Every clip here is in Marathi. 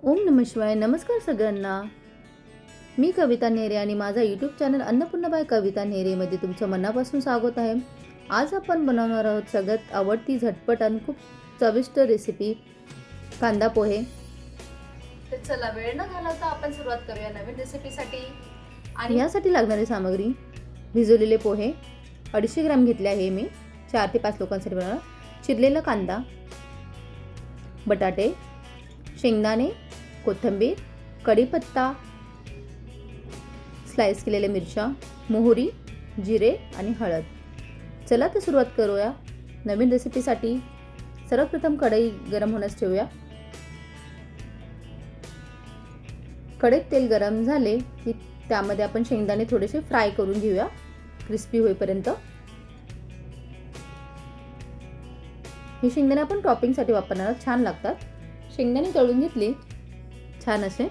ओम नमः शिवाय. नमस्कार सगळ्यांना. मी कविता नेहरे आणि माझा यूट्यूब चॅनल अन्नपूर्णा बाय कविता नेहरेमध्ये तुमचं मनापासून स्वागत आहे. आज आपण बनवणार आहोत सगळ्यात आवडती झटपट आणि खूप चविष्ट रेसिपी कांदा पोहे. तर चला वेळ न घालवता आपण सुरुवात करूया नवीन रेसिपीसाठी. आणि यासाठी लागणारी सामग्री: भिजवलेले पोहे 250 ग्रॅम घेतले आहे मी 4 ते 5 लोकांसाठी बनवणार. चिरलेला कांदा, बटाटे, शेंगदाणे, कोथिंबीर, कढीपत्ता, स्लाइस केलेल्या मिरच्या, मोहरी, जिरे आणि हळद. चला तर सुरुवात करूया नवीन रेसिपीसाठी. सर्वप्रथम कढई गरम होण्यास ठेवूया. कढईत तेल गरम झाले की त्यामध्ये आपण शेंगदाणे थोडेसे फ्राय करून घेऊया क्रिस्पी होईपर्यंत. हे शेंगदाणे आपण टॉपिंगसाठी वापरणार, छान लागतात. शेंगदाणे तळून घेतले छान असे.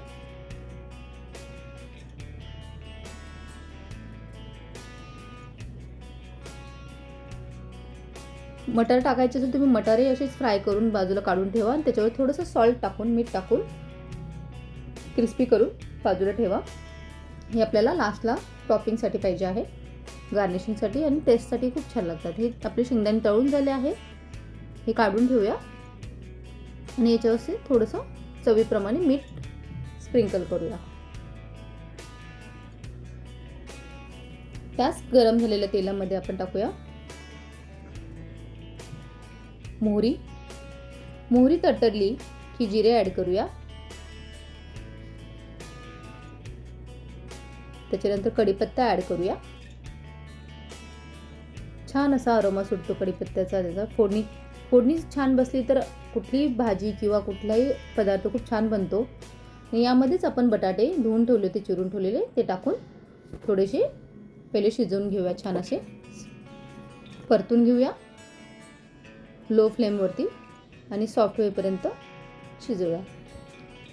मटर टाकायचे असेल तुम्ही मटरही असेच फ्राय करून बाजूला काढून ठेवा आणि त्याच्यावर थोडंसं सॉल्ट टाकून मीठ टाकून क्रिस्पी करून बाजूला ठेवा. हे आपल्याला लास्टला टॉपिंगसाठी पाहिजे आहे, गार्निशिंगसाठी आणि टेस्टसाठी खूप छान लागतात. हे आपले शेंगदाणे तळून झाले आहे, हे काढून ठेवूया आणि याच्यावर थोडंसं चवीप्रमाणे मीठ स्प्रिंकल करूया. त्याच गरम झालेल्या तेलामध्ये आपण टाकूया मोहरी. मोहरी तडतडली की जिरे ॲड करूया. त्याच्यानंतर कढीपत्ता ॲड करूया. छान असा अरोमा सुटतो कढीपत्त्याचा. त्याचा फोडणी छान बसली तर कुठलीही भाजी किंवा कुठलाही पदार्थ खूप छान बनतो. यामध्येच आपण बटाटे धुवून ठेवले होते, चिरून ठेवलेले, ते टाकून थोडेसे पहिले शिजवून घेऊया. छान असे परतून घेऊया लो फ्लेमवरती आणि सॉफ्ट होईपर्यंत शिजवूया.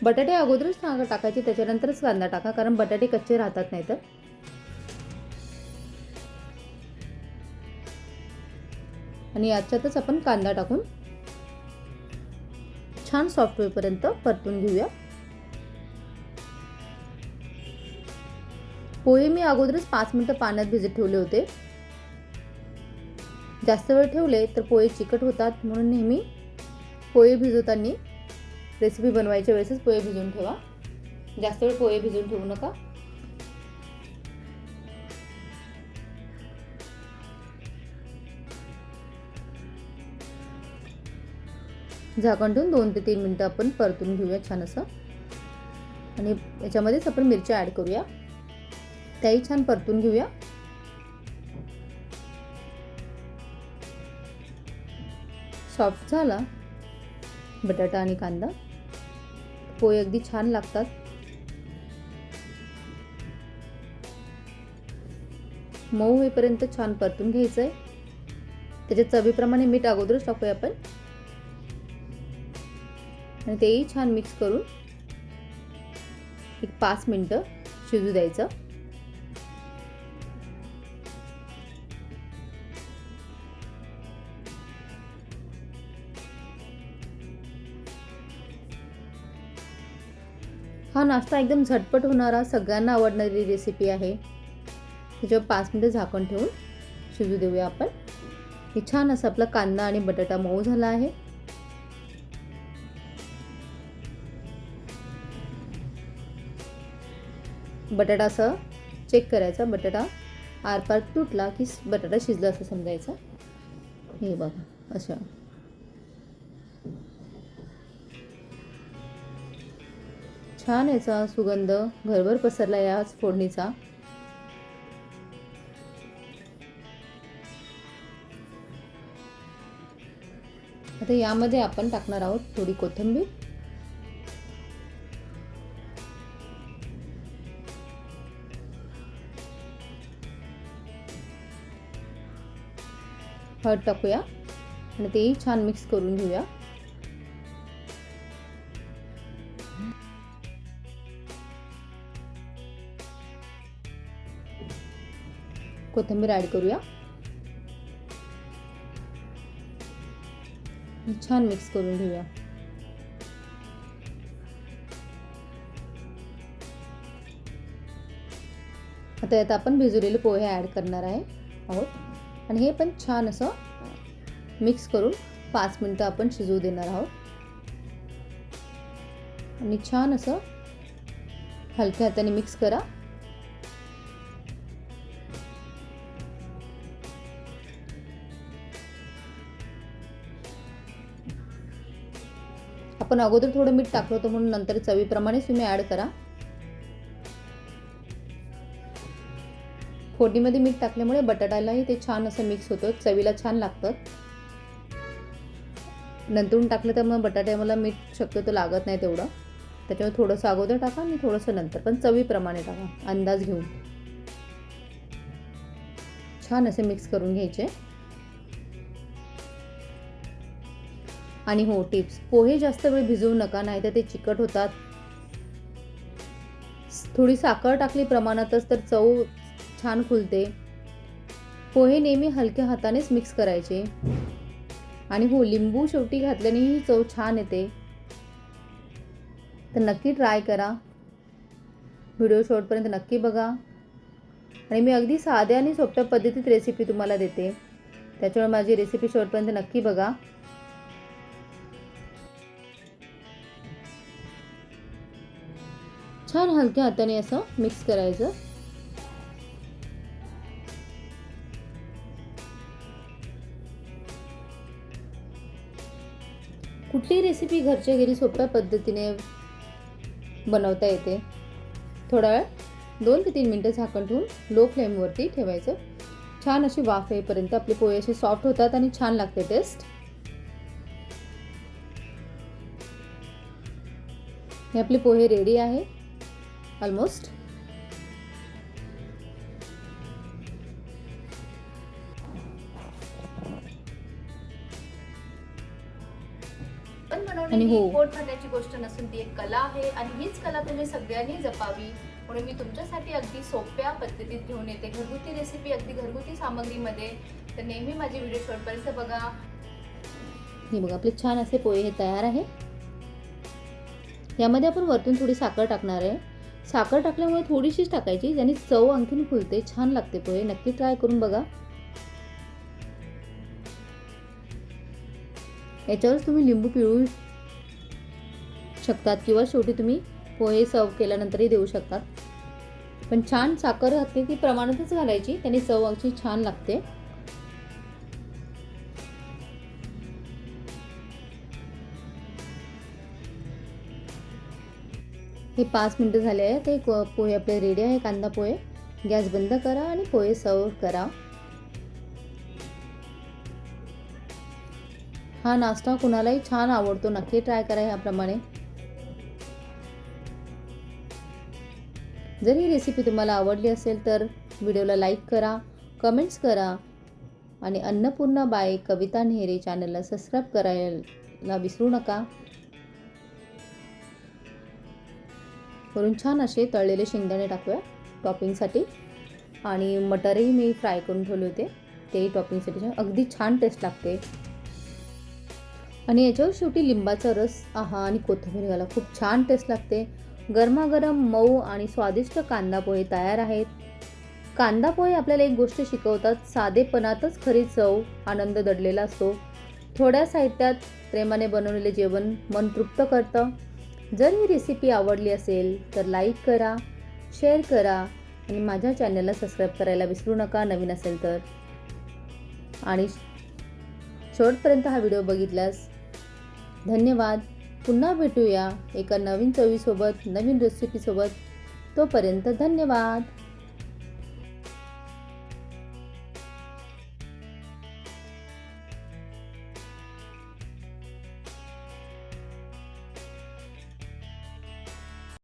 बटाटे अगोदरच टाकायचे, त्याच्यानंतरच कांदा टाका, कारण बटाटे कच्चे राहतात नाही तर. आणि याच्यातच आपण कांदा टाकून छान सॉफ्ट होईपर्यंत परतून घेऊया. पोहे मी अगोदरच 5 मिनिटं पाण्यात भिजत ठेवले होते. जास्त वेळ ठेवले तर पोहे चिकट होतात, म्हणून नेहमी पोहे भिजवताना रेसिपी बनवायच्या वेळेसच पोहे भिजवून ठेवा. जास्त वेळ पोहे भिजवून ठेवू नका. झाकण ठेवून 2 ते 3 मिनिटं आपण परतून घेऊया छान असं. आणि याच्यामध्येच आपण मिरच्या ॲड करूया, त्याही छान परतून घेऊया. सॉफ्ट झाला बटाटा आणि कांदा, पोहे अगदी छान लागतात. मऊ होईपर्यंत छान परतून घ्यायचं आहे. त्याच्या चवीप्रमाणे मीठ अगोदरच टाकूया आपण आणि तेही छान मिक्स करून एक 5 मिनिटं शिजू द्यायचं. हा नाश्ता एकदम झटपट होणारा, सगळ्यांना आवडणारी रेसिपी आहे. त्याच्यावर 5 मिनिटं झाकण ठेवून शिजू देऊया आपण. हे छान असं आपला कांदा आणि बटाटा मऊ झाला आहे. बटाटा असं चेक करायचा, बटाटा आरपार तुटला की बटाटा शिजला असं समजायचं. हे बघा असं छान याचा सुगंध घरभर पसरला या फोडणीचा. आता यामध्ये आपण टाकणार आहोत थोडी कोथिंबीर, हळद टाकूया आणि तेही छान मिक्स करून घेऊया. कोथिंबीर ॲड करूया. छान मिक्स करून घेऊया. आता यात आपण भिजवलेले पोहे ॲड करणार आहोत आणि हे पण छान असं मिक्स करून 5 मिनटं आपण शिजवू देणार आहोत आणि छान असं हलक्या हाताने मिक्स करा. आपण अगोदर थोडं मीठ टाकलं होतं म्हणून नंतर चवीप्रमाणे तुम्ही ॲड करा. फोडणीमध्ये मीठ टाकल्यामुळे बटाट्यालाही ते छान असं मिक्स होतं, चवीला छान लागतं. नंतरून टाकलं तर मग बटाट्याला मीठ शक्यतो लागत नाही तेवढं, त्याच्यामुळे थोडंसं अगोदर टाका आणि थोडंसं नंतर, पण चवीप्रमाणे टाका अंदाज घेऊन. छान असे मिक्स करून घ्यायचे. आणि हो टिप्स, पोहे जास्त वेळ भिजवू नका, नाही तर ते चिकट होतात. थोडी साखर टाकली प्रमाणातच तर चव छान खुलते. पोहे नेहमी हलक्या हातानेच मिक्स करायचे. आणि हो लिंबू शेवटी घातल्यानेही चव छान येते. तर नक्की ट्राय करा. व्हिडिओ शेवटपर्यंत नक्की बघा. आणि मी अगदी साध्या आणि सोप्या पद्धतीत रेसिपी तुम्हाला देते, त्याच्यामुळे माझी रेसिपी शेवटपर्यंत नक्की बघा. छान हलक्या हाताने असं मिक्स करायचं. कुठली रेसिपी घरच्या घरी सोप्या पद्धतीने बनवता येते. थोडा वेळ 2 ते 3 मिनटं झाकण ठेवून लो फ्लेमवरती ठेवायचं. छान अशी वाफ येईपर्यंत आपले पोहे असे सॉफ्ट होतात आणि छान लागते टेस्ट. हे आपले पोहे रेडी आहे ऑलमोस्ट. आणि हो, पोट भरण्याची गोष्ट नसून ती एक कला आहे आणि हीच कला तुम्ही सगळ्यांनी जपावी म्हणून मी तुमच्यासाठी अगदी सोप्या पद्धतीत घेऊन येते घरगुती रेसिपी, अगदी घरगुती सामग्रीमध्ये. तर नेहमी माझे व्हिडिओ शेवटपर्यंत बघा. हे बघा आपले छान असे पोहे हे तयार आहे. यामध्ये आपण वरतून थोडी साखर टाकणार आहे. साखर टाकल्यामुळे थोडीशीच टाकायची, ज्याने चव आणखीन फुलते, छान लागते पोहे. नक्की ट्राय करून बघा. याच्यावर तुम्ही लिंबू पिळू शकतात किंवा शेवटी तुम्ही पोहे सर्व केल्यानंतरही देऊ शकतात. पण छान साखर घातली ती प्रमाणातच घालायची, त्याने चव अशी छान लागते. हे 5 मिनिटं झाले आहे. ते पोहे आपले रेडी आहे, कांदा पोहे. गॅस बंद करा आणि पोहे सर्व करा. हा नाश्ता कुणालाही छान आवडतो, नक्की ट्राय करा ह्याप्रमाणे. जर ही रेसिपी तुम्हाला आवडली असेल तर व्हिडिओला लाईक करा, कमेंट्स करा आणि अन्नपूर्णा बाय कविता नेहरे चॅनलला सबस्क्राईब करायला विसरू नका. वरून छान असे तळलेले शेंगदाणे टाकूया टॉपिंगसाठी. आणि मटरही मी फ्राय करून ठेवले होते, तेही टॉपिंगसाठी अगदी छान टेस्ट लागते. आणि याच्यावर शेवटी लिंबाचा रस आणि कोथिंबीर घाला, खूप छान टेस्ट लागते. गरमागरम मऊ आणि स्वादिष्ट कांदा पोहे तयार आहेत. कांदा पोहे आपल्याला एक गोष्ट शिकवतात, साधेपणातच खरी चव, आनंद दडलेला असतो. थोड्या साहित्यात प्रेमाने बनवलेले जेवण मन तृप्त करतं. जर ही रेसिपी आवडली असेल तर लाईक करा, शेअर करा आणि माझ्या चॅनलला सबस्क्राईब करायला विसरू नका नवीन असेल तर. आणि शेवटपर्यंत हा व्हिडिओ बघितल्यास धन्यवाद. पुन्हा भेटूया एका नवीन चवीसोबत, नवीन रेसिपीसोबत. तोपर्यंत धन्यवाद.